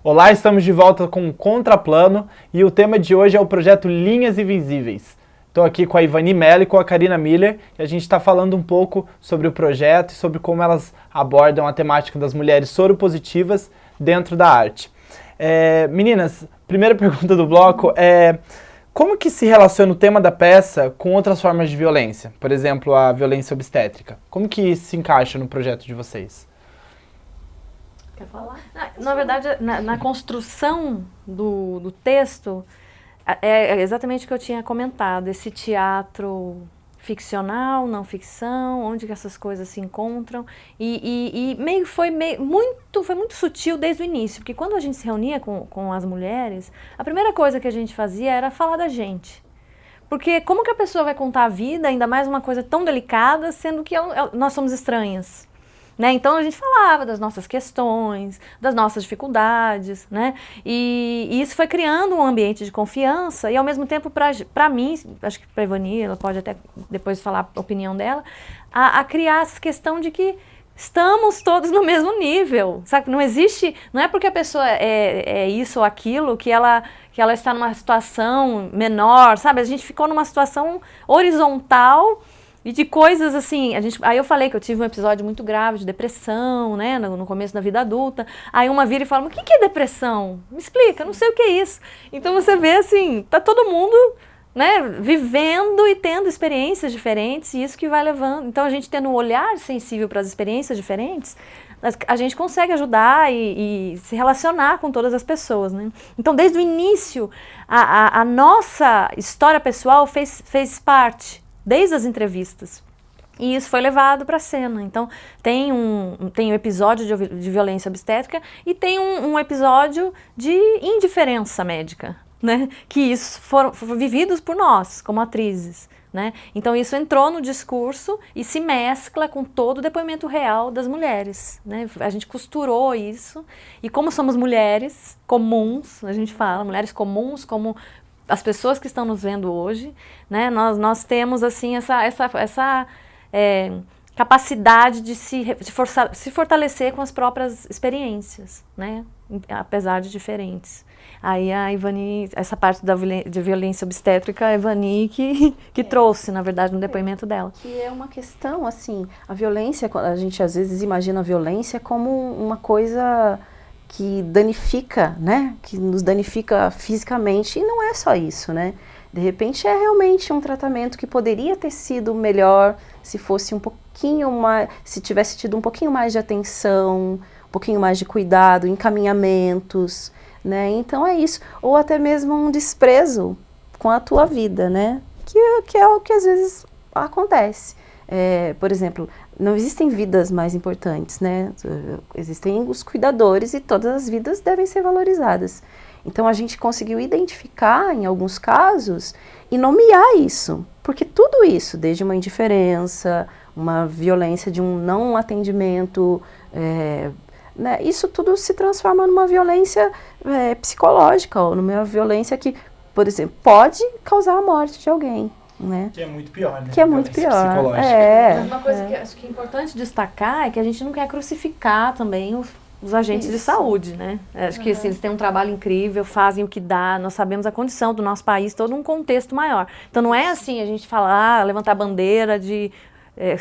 Olá, estamos de volta com o Contraplano e o tema de hoje é o projeto Linhas Invisíveis. Estou aqui com a Ivani Mello e com a Karina Miller e a gente está falando um pouco sobre o projeto e sobre como elas abordam a temática das mulheres soropositivas dentro da arte. Meninas, primeira pergunta do bloco é: como que se relaciona o tema da peça com outras formas de violência? Por exemplo, a violência obstétrica. Como que isso se encaixa no projeto de vocês? Quer falar? Na verdade, na construção do texto, é exatamente o que eu tinha comentado, esse teatro ficcional, não ficção, onde que essas coisas se encontram, e foi muito sutil desde o início, porque quando a gente se reunia com as mulheres, a primeira coisa que a gente fazia era falar da gente. Porque como que a pessoa vai contar a vida, ainda mais uma coisa tão delicada, sendo que nós somos estranhas? Né? Então a gente falava das nossas questões, das nossas dificuldades, né? E isso foi criando um ambiente de confiança e ao mesmo tempo para mim, acho que para a Ivani, ela pode até depois falar a opinião dela, a criar essa questão de que estamos todos no mesmo nível, sabe? Não existe, não é porque a pessoa é isso ou aquilo que ela está numa situação menor, sabe? A gente ficou numa situação horizontal. E de coisas assim, aí eu falei que eu tive um episódio muito grave de depressão, né, no começo da vida adulta. Aí uma vira e fala, mas o que é depressão? Me explica, não sei o que é isso. Então você vê assim, tá todo mundo, né, vivendo e tendo experiências diferentes, e isso que vai levando. Então a gente tendo um olhar sensível para as experiências diferentes, a gente consegue ajudar e se relacionar com todas as pessoas, né? Então desde o início, a nossa história pessoal fez parte, desde as entrevistas. E isso foi levado para a cena. Então, tem um episódio de violência obstétrica e tem um episódio de indiferença médica, né? Que isso foram vividos por nós, como atrizes, né? Então, isso entrou no discurso e se mescla com todo o depoimento real das mulheres, né? A gente costurou isso. E como somos mulheres comuns, a gente fala, mulheres comuns, como as pessoas que estão nos vendo hoje, né, nós temos assim essa capacidade de se fortalecer com as próprias experiências, né, apesar de diferentes. Aí a Ivani, essa parte de violência obstétrica, a Ivani que trouxe, na verdade, no depoimento dela. Que é uma questão, assim, a violência, a gente às vezes imagina a violência como uma coisa que danifica, né, que nos danifica fisicamente, e não é só isso, né, de repente é realmente um tratamento que poderia ter sido melhor se fosse um pouquinho mais, se tivesse tido um pouquinho mais de atenção, um pouquinho mais de cuidado, encaminhamentos, né, então é isso, ou até mesmo um desprezo com a tua vida, né, que é o que às vezes acontece. Por exemplo, não existem vidas mais importantes, né? Existem os cuidadores e todas as vidas devem ser valorizadas. Então a gente conseguiu identificar em alguns casos e nomear isso, porque tudo isso, desde uma indiferença, uma violência de um não atendimento, né? Isso tudo se transforma numa violência psicológica, ou numa violência que, por exemplo, pode causar a morte de alguém. Né? Que é muito pior, né? Que é muito pior. Uma coisa que acho que é importante destacar é que a gente não quer crucificar também os agentes de saúde, né? Acho que assim, eles têm um trabalho incrível, fazem o que dá, nós sabemos a condição do nosso país, todo um contexto maior. Então não é assim a gente falar, levantar bandeira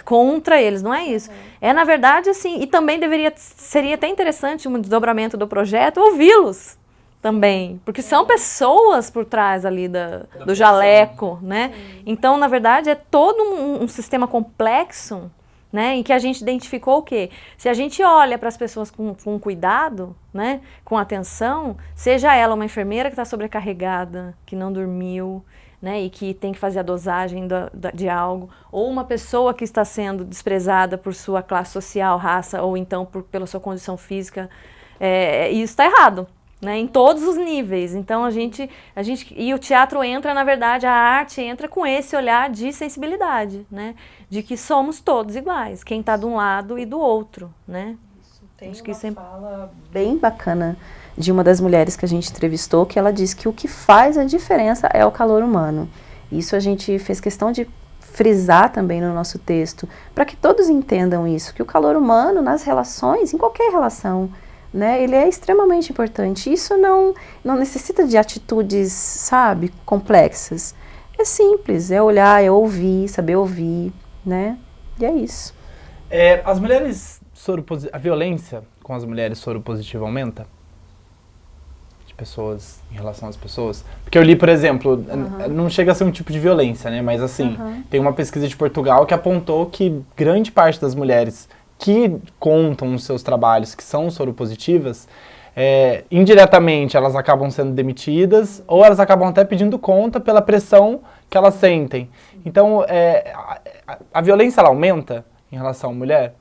contra eles, não é isso. É na verdade assim, e também seria até interessante um desdobramento do projeto, ouvi-los também, porque são pessoas por trás ali do jaleco, né? Sim. Então, na verdade, é todo um sistema complexo, né? Em que a gente identificou o quê? Se a gente olha para as pessoas com cuidado, né? Com atenção, seja ela uma enfermeira que está sobrecarregada, que não dormiu, né? E que tem que fazer a dosagem de algo, ou uma pessoa que está sendo desprezada por sua classe social, raça, ou então pela sua condição física, isso está errado. Né, em todos os níveis. Então e o teatro entra, na verdade, a arte entra com esse olhar de sensibilidade, né, de que somos todos iguais, quem está de um lado e do outro, né. Tem uma fala bem bacana de uma das mulheres que a gente entrevistou, que ela disse que o que faz a diferença é o calor humano. Isso a gente fez questão de frisar também no nosso texto, para que todos entendam isso, que o calor humano nas relações, em qualquer relação, né? Ele é extremamente importante. Isso não necessita de atitudes, sabe, complexas. É simples, é olhar, é ouvir, saber ouvir, né? E é isso. As mulheres a violência com as mulheres soropositivas aumenta? De pessoas, em relação às pessoas? Porque eu li, por exemplo, não chega a ser um tipo de violência, né? Mas assim, tem uma pesquisa de Portugal que apontou que grande parte das mulheres que contam nos seus trabalhos que são soropositivas, indiretamente elas acabam sendo demitidas ou elas acabam até pedindo conta pela pressão que elas sentem. Então, a violência ela aumenta em relação à mulher?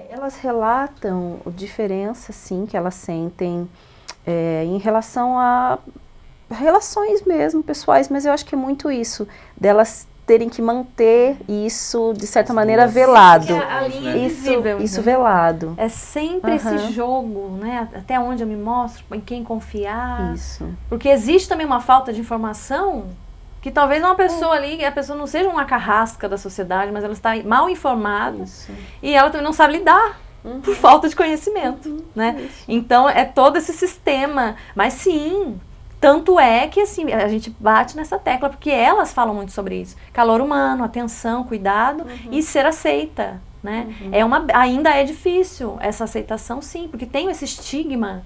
Elas relatam a diferença, sim, que elas sentem em relação a relações mesmo, pessoais, mas eu acho que é muito isso, delas terem que manter isso, de certa maneira, velado. A linha invisível, isso velado. É sempre esse jogo, né? Até onde eu me mostro, em quem confiar. Isso. Porque existe também uma falta de informação que talvez uma pessoa ali, a pessoa não seja uma carrasca da sociedade, mas ela está mal informada e ela também não sabe lidar por falta de conhecimento, né? Então, é todo esse sistema. Mas sim... Tanto é que assim, a gente bate nessa tecla, porque elas falam muito sobre isso. Calor humano, atenção, cuidado e ser aceita, né? Ainda é difícil essa aceitação, sim, porque tem esse estigma,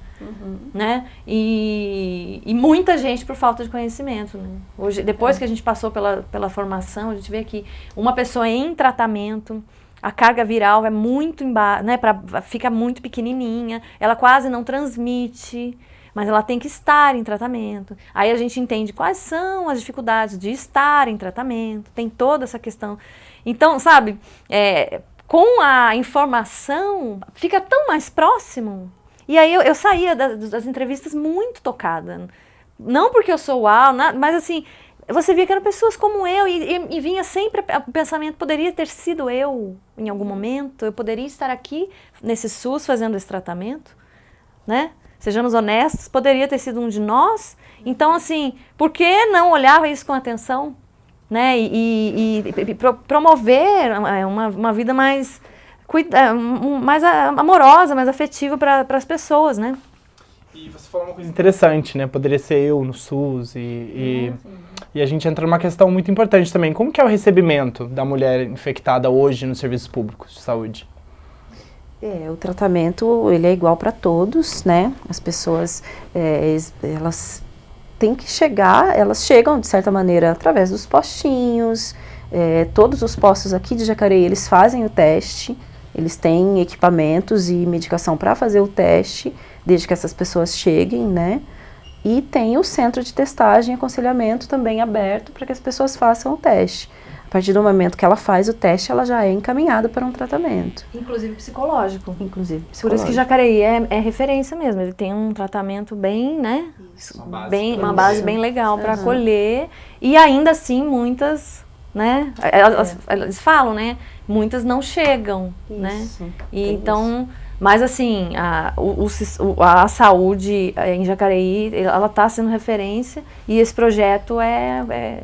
né? E muita gente por falta de conhecimento, né? Hoje, depois que a gente passou pela formação, a gente vê que uma pessoa em tratamento, a carga viral é muito embaixo, né? Fica muito pequenininha, ela quase não transmite, mas ela tem que estar em tratamento. Aí a gente entende quais são as dificuldades de estar em tratamento, tem toda essa questão. Então, sabe, com a informação, fica tão mais próximo. E aí eu saía das entrevistas muito tocada. Não porque eu sou uau, mas assim, você via que eram pessoas como eu e vinha sempre o pensamento, poderia ter sido eu em algum momento, eu poderia estar aqui nesse SUS fazendo esse tratamento, né? Sejamos honestos, poderia ter sido um de nós. Então, assim, por que não olhar isso com atenção, né? E promover uma vida mais amorosa, mais afetiva para as pessoas, né? E você falou uma coisa interessante, né? Poderia ser eu no SUS e a gente entra numa questão muito importante também. Como que é o recebimento da mulher infectada hoje nos serviços públicos de saúde? O tratamento, ele é igual para todos, né? As pessoas, elas têm que chegar, elas chegam de certa maneira através dos postinhos, todos os postos aqui de Jacareí, eles fazem o teste, eles têm equipamentos e medicação para fazer o teste, desde que essas pessoas cheguem, né? E tem o centro de testagem e aconselhamento também aberto para que as pessoas façam o teste. A partir do momento que ela faz o teste, ela já é encaminhada para um tratamento. Inclusive psicológico. Por isso que Jacareí é referência mesmo. Ele tem um tratamento bem, né? Uma base bem legal para acolher. E ainda assim, muitas, né? Eles falam, né? Muitas não chegam, né? E então, mas assim, a saúde em Jacareí, ela está sendo referência e esse projeto é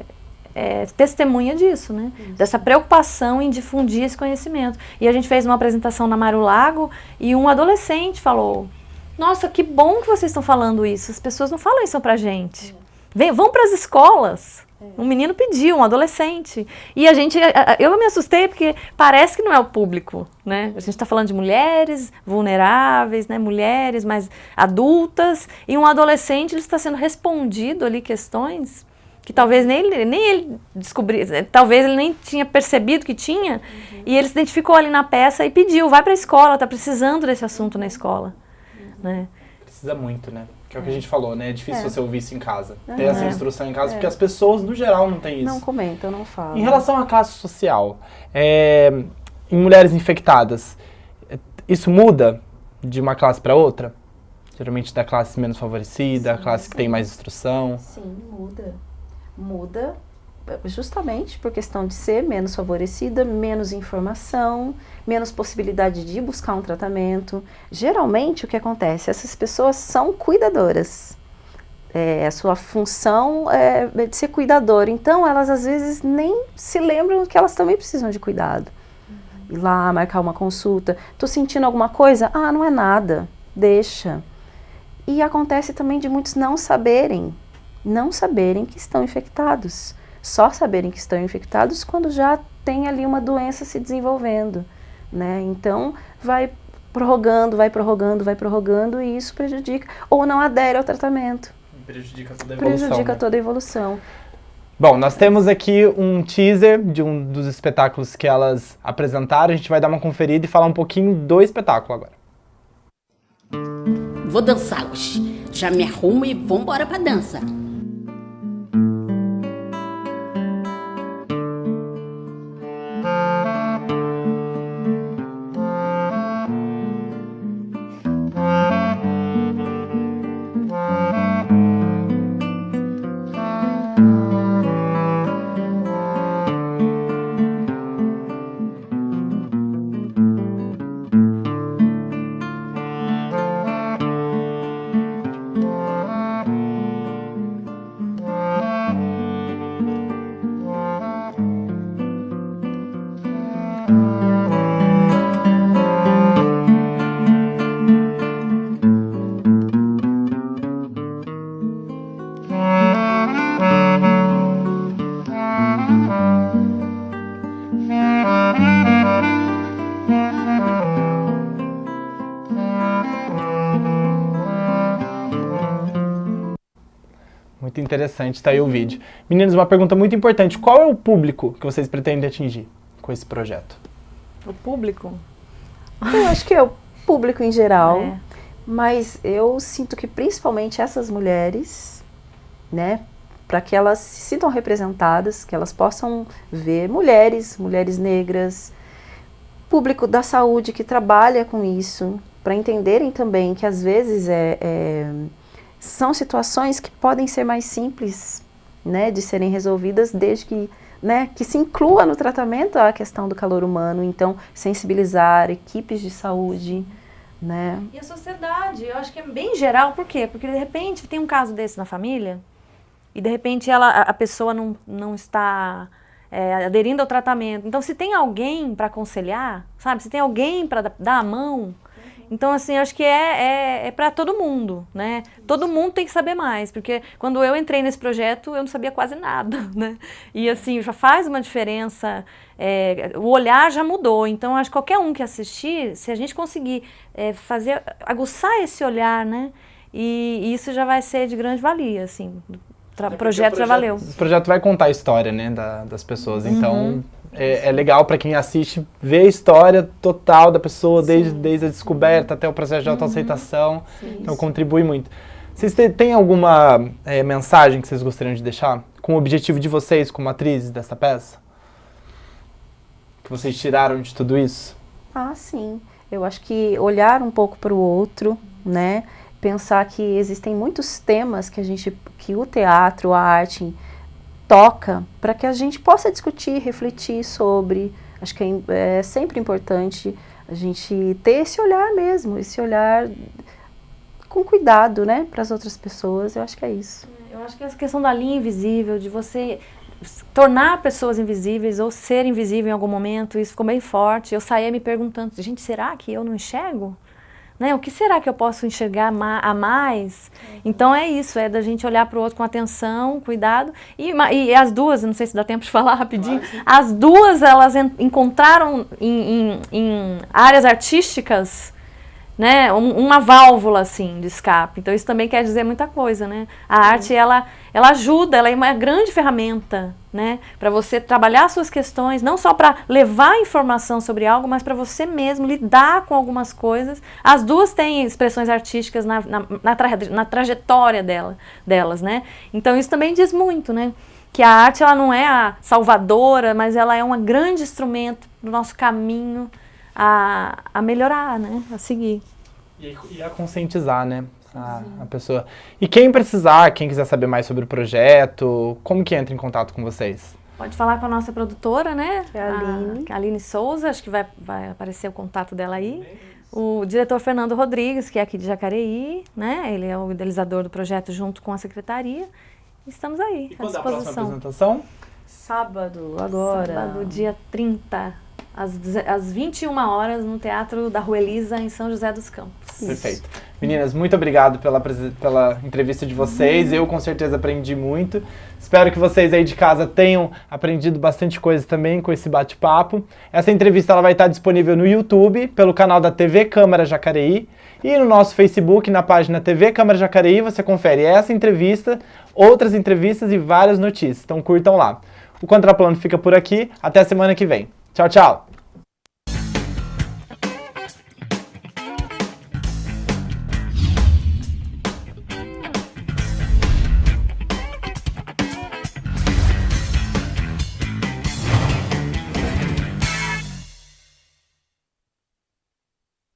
testemunha disso, né? Dessa preocupação em difundir esse conhecimento. E a gente fez uma apresentação na Mário Lago e um adolescente falou: nossa, que bom que vocês estão falando isso, as pessoas não falam isso pra gente. Vão para as escolas. Um menino pediu, um adolescente. E eu me assustei porque parece que não é o público, né? A gente está falando de mulheres vulneráveis, né? Mulheres mais adultas, e um adolescente, ele está sendo respondido ali questões que talvez nem ele descobriu, talvez ele nem tinha percebido que tinha, e ele se identificou ali na peça e pediu, vai para a escola, está precisando desse assunto na escola. Né? Precisa muito, né? Que é o que a gente falou, né? É difícil você ouvir isso em casa, ter essa instrução em casa, porque as pessoas, no geral, não têm isso. Não comentam, não falam. Em relação à classe social, em mulheres infectadas, isso muda de uma classe para outra? Geralmente da classe menos favorecida, a classe que tem mais instrução? Sim, muda justamente por questão de ser menos favorecida, menos informação, menos possibilidade de buscar um tratamento. Geralmente o que acontece? Essas pessoas são cuidadoras. A sua função é de ser cuidadora, então elas às vezes nem se lembram que elas também precisam de cuidado. Ir lá, marcar uma consulta, tô sentindo alguma coisa? Ah, não é nada. deixa. E acontece também de muitos não saberem que estão infectados. Só saberem que estão infectados quando já tem ali uma doença se desenvolvendo, né? Então, vai prorrogando e isso prejudica, ou não adere ao tratamento. Prejudica toda a evolução. Prejudica toda a evolução. Bom, nós temos aqui um teaser de um dos espetáculos que elas apresentaram. A gente vai dar uma conferida e falar um pouquinho do espetáculo agora. Vou dançar hoje. Já me arrumo e vambora pra dança. Muito interessante, tá aí o vídeo. Meninos, uma pergunta muito importante. Qual é o público que vocês pretendem atingir com esse projeto? O público? Eu acho que é o público em geral, É. mas eu sinto que principalmente essas mulheres, né, para que elas se sintam representadas, que elas possam ver mulheres negras, público da saúde que trabalha com isso, para entenderem também que às vezes são situações que podem ser mais simples, né, de serem resolvidas desde que, né, que se inclua no tratamento a questão do calor humano. Então, sensibilizar equipes de saúde, né. E a sociedade, eu acho que é bem geral, por quê? Porque de repente tem um caso desse na família e de repente a pessoa não está aderindo ao tratamento. Então, se tem alguém para aconselhar, sabe, se tem alguém para dar a mão, então, assim, eu acho que é para todo mundo, né? Todo mundo tem que saber mais, porque quando eu entrei nesse projeto, eu não sabia quase nada, né? E, assim, já faz uma diferença, o olhar já mudou. Então, acho que qualquer um que assistir, se a gente conseguir aguçar esse olhar, né? E isso já vai ser de grande valia, assim. O projeto já valeu. O projeto vai contar a história, né, das pessoas, então é legal para quem assiste ver a história total da pessoa, desde a descoberta até o processo de autoaceitação, então contribui muito. Vocês têm alguma mensagem que vocês gostariam de deixar com o objetivo de vocês como atrizes dessa peça? Que vocês tiraram de tudo isso? Ah, sim. Eu acho que olhar um pouco para o outro, né? Pensar que existem muitos temas que o teatro, a arte toca, para que a gente possa discutir, refletir sobre. Acho que é sempre importante a gente ter esse olhar mesmo, esse olhar com cuidado, né, para as outras pessoas. Eu acho que é isso. Eu acho que essa questão da linha invisível, de você tornar pessoas invisíveis ou ser invisível em algum momento, isso ficou bem forte. Eu saía me perguntando, gente, será que eu não enxergo? Né? O que será que eu posso enxergar a mais? Então é isso, é da gente olhar para o outro com atenção, cuidado. E as duas, não sei se dá tempo de falar rapidinho, as duas elas encontraram em áreas artísticas, né, uma válvula assim de escape. Então isso também quer dizer muita coisa, né? A arte ela ajuda, ela é uma grande ferramenta, né, para você trabalhar suas questões, não só para levar informação sobre algo, mas para você mesmo lidar com algumas coisas. As duas têm expressões artísticas na trajetória delas, né? Então isso também diz muito, né? Que a arte ela não é a salvadora, mas ela é um grande instrumento no nosso caminho a melhorar, né? A seguir. E a conscientizar, né? A pessoa. E quem precisar, quem quiser saber mais sobre o projeto, como que entra em contato com vocês? Pode falar com a nossa produtora, né? Que é a Aline. A Aline Souza, acho que vai aparecer o contato dela aí. O diretor Fernando Rodrigues, que é aqui de Jacareí, né? Ele é o idealizador do projeto junto com a secretaria. Estamos aí, E à quando é a disposição. próxima apresentação? Sábado, agora. Sábado, dia 30, às 21 horas, no Teatro da Rua Elisa, em São José dos Campos. Perfeito. Meninas, muito obrigado pela entrevista de vocês. Eu com certeza aprendi muito. Espero que vocês aí de casa tenham aprendido bastante coisa também com esse bate-papo. Essa entrevista ela vai estar disponível no YouTube, pelo canal da TV Câmara Jacareí, e no nosso Facebook, na página TV Câmara Jacareí, você confere essa entrevista, outras entrevistas e várias notícias. Então curtam lá. O Contraplano fica por aqui. Até a semana que vem. Tchau, tchau!